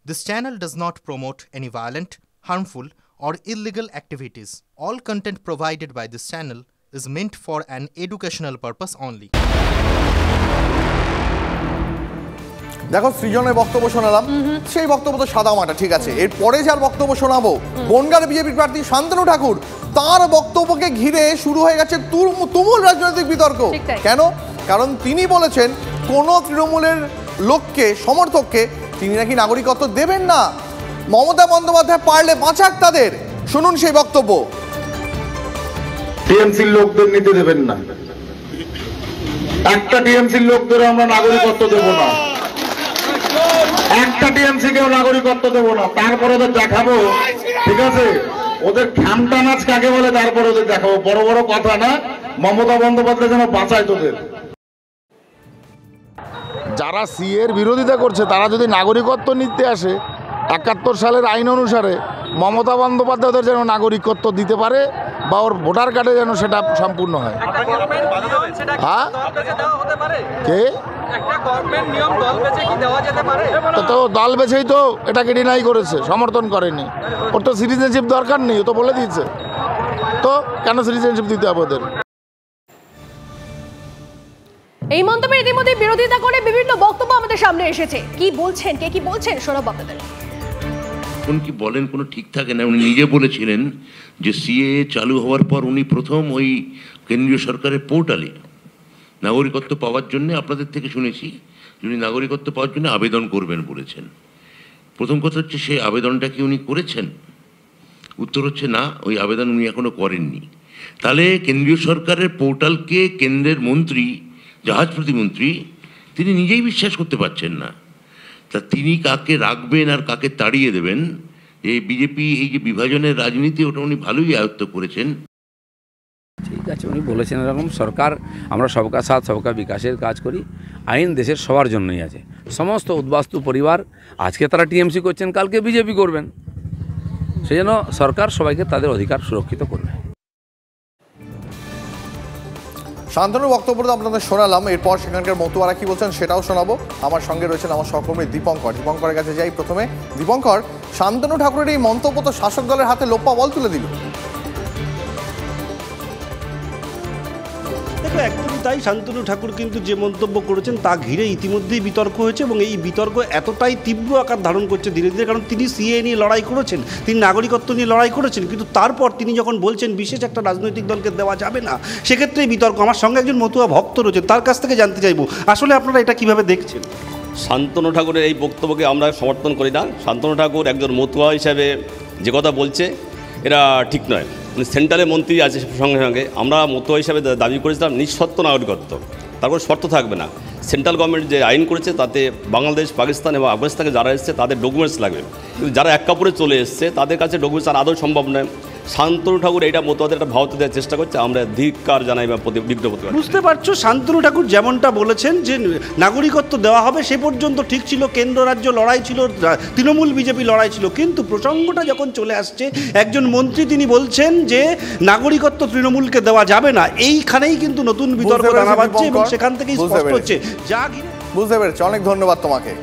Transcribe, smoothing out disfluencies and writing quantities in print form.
This channel does not promote any violent, harmful, or illegal activities. All content provided by this channel is meant for an educational purpose only. দেখো সৃজনের বক্তব্য শোনালাম, সেই বক্তব্য তো সাদা মাটা, ঠিক আছে। এরপরে যার বক্তব্য শোনাবো বনগাঁর বিজেপির প্রার্থী শান্তনু ঠাকুর, তার বক্তব্যকে ঘিরে শুরু হয়ে গেছে তুমুল রাজনৈতিক বিতর্ক। কেন? কারণ তিনি বলেছেন কোন তৃণমূলের লোককে, সমর্থককে তিনি নাকি নাগরিকত্ব দেবেন না। মমতা বন্দ্যোপাধ্যায় পারলে বাঁচাক তাদের। শুনুন সেই বক্তব্য। টিএমসির লোকদের নিতে দেবেন না, একটা টিএমসির লোকদের আমরা নাগরিকত্ব দেব না, একটা টিএমসি কেও নাগরিকত্ব দেব না। তারপরে ওদের দেখাবো, ঠিক আছে, ওদের খ্যামটা নাচ কাকে বলে, তারপরে ওদের দেখাবো। বড় বড় কথা না, মমতা বন্দ্যোপাধ্যায় যেন বাঁচায় তোদের। যারা সিএর বিরোধিতা করছে তারা যদি নাগরিকত্ব নিতে আসে ৭১ সালের আইন অনুসারে, মমতা বন্দ্যোপাধ্যায় ওদের যেন নাগরিকত্ব দিতে পারে বা ওর ভোটার কার্ডে যেন সেটা সম্পূর্ণ হয়। হ্যাঁ, কে তো দল বেছেই তো এটাকে ডিনাই করেছে, সমর্থন করেনি। ওর তো সিটিজেনশিপ দরকার নেই, ও তো বলে দিয়েছে। তো কেন সিটিজেনশিপ দিতে হবে ওদের? এই মন্তব্যের ইতিমধ্যে বিরোধিতা করে বিভিন্ন বক্তব্য আমাদের সামনে এসেছে। কি বলছেন, কে কি বলছেন শোনাবো আপনাদের। কোন কি বলেন কোনো ঠিক থাকে না। উনি নিজে বলেছিলেন যে সিএ চালু হওয়ার পর উনি প্রথম ওই কেন্দ্রীয় সরকারের পোর্টালে নাগরিকত্ব পাওয়ার জন্য, আপনাদের থেকে শুনেছি, উনি নাগরিকত্ব পাওয়ার জন্য আবেদন করবেন বলেছেন। প্রথম কথা হচ্ছে সেই আবেদনটা কি উনি করেছেন? উত্তর হচ্ছে না, ওই আবেদন উনি এখনো করেননি। তাহলে কেন্দ্রীয় সরকারের পোর্টালকে কেন্দ্রের মন্ত্রী, জাহাজ প্রতিমন্ত্রী, তিনি নিজেই বিশ্বাস করতে পারছেন না। তা তিনি কাকে রাখবেন আর কাকে তাড়িয়ে দেবেন, এই বিজেপি এই যে বিভাজনের রাজনীতি, ওটা উনি ভালোই আয়ত্ত করেছেন। ঠিক আছে, উনি বলেছেন এরকম সরকার, আমরা সবকা সাথ সবকা বিকাশের কাজ করি, আইন দেশের সবার জন্যই আছে। সমস্ত উদ্বাস্তু পরিবার আজকে তারা টিএমসি করছেন, কালকে বিজেপি করবেন, সেই জন্য সরকার সবাইকে তাদের অধিকার সুরক্ষিত করবে। শান্তনুর বক্তব্য তো আপনাদের শোনালাম, এরপর সেখানকার মতুয়ারা কি বলছেন সেটাও শোনাবো। আমার সঙ্গে রয়েছেন আমার সহকর্মী দীপঙ্করের কাছে যাই প্রথমে। দীপঙ্কর, শান্তনু ঠাকুরের এই মন্তব্য তো শাসক দলের হাতে লোপ্পা বল তুলে দিল। দেখো, একদমই তাই। শান্তনু ঠাকুর কিন্তু যে মন্তব্য করেছেন তা ঘিরে ইতিমধ্যেই বিতর্ক হয়েছে, এবং এই বিতর্ক এতটাই তীব্র আকার ধারণ করছে ধীরে ধীরে। কারণ তিনি সিএ নিয়ে লড়াই করেছেন, তিনি নাগরিকত্ব নিয়ে লড়াই করেছেন, কিন্তু তারপর তিনি যখন বলছেন বিশেষ একটা রাজনৈতিক দলকে দেওয়া যাবে না, সেক্ষেত্রেই বিতর্ক। আমার সঙ্গে একজন মতুয়া ভক্ত রয়েছে, তার কাছ থেকে জানতে চাইবো আসলে আপনারা এটা কিভাবে দেখছেন। শান্তনু ঠাকুরের এই বক্তব্যকে আমরা সমর্থন করি না। শান্তনু ঠাকুর একজন মতুয়া হিসাবে যে কথা বলছে এটা ঠিক নয়। সেন্ট্রালের মন্ত্রী আছে, সঙ্গে সঙ্গে আমরা মতুয়া হিসাবে দাবি করেছিলাম নিঃশর্ত নাগরিকত্ব, তারপর শর্ত থাকবে না। সেন্ট্রাল গভর্নমেন্ট যে আইন করেছে তাতে বাংলাদেশ, পাকিস্তান এবং আফগানিস্তান থেকে যারা এসছে তাদের ডকুমেন্টস লাগবে, কিন্তু যারা এক কাপড়ে চলে এসছে তাদের কাছে ডকুমেন্টস আর আদৌ সম্ভব নয়। শান্তনু ঠাকুর এইটা মতুয়াদের একটা ভাবতে দেওয়ার চেষ্টা করছে, আমরা ধিক্কার জানাই বা বিঘ্ন করতে পারি। বুঝতে পারছো, শান্তনু ঠাকুর যেমনটা বলেছেন যে নাগরিকত্ব দেওয়া হবে সে পর্যন্ত ঠিক ছিল, কেন্দ্র রাজ্য লড়াই ছিল, তৃণমূল বিজেপি লড়াই ছিল, কিন্তু প্রসঙ্গটা যখন চলে আসছে একজন মন্ত্রী তিনি বলছেন যে নাগরিকত্ব তৃণমূলকে দেওয়া যাবে না, এইখানেই কিন্তু নতুন বিতর্ক দানা বাঁধছে এবং সেখান থেকেই স্পষ্ট হচ্ছে যা। বুঝতে পেরেছি, অনেক ধন্যবাদ তোমাকে।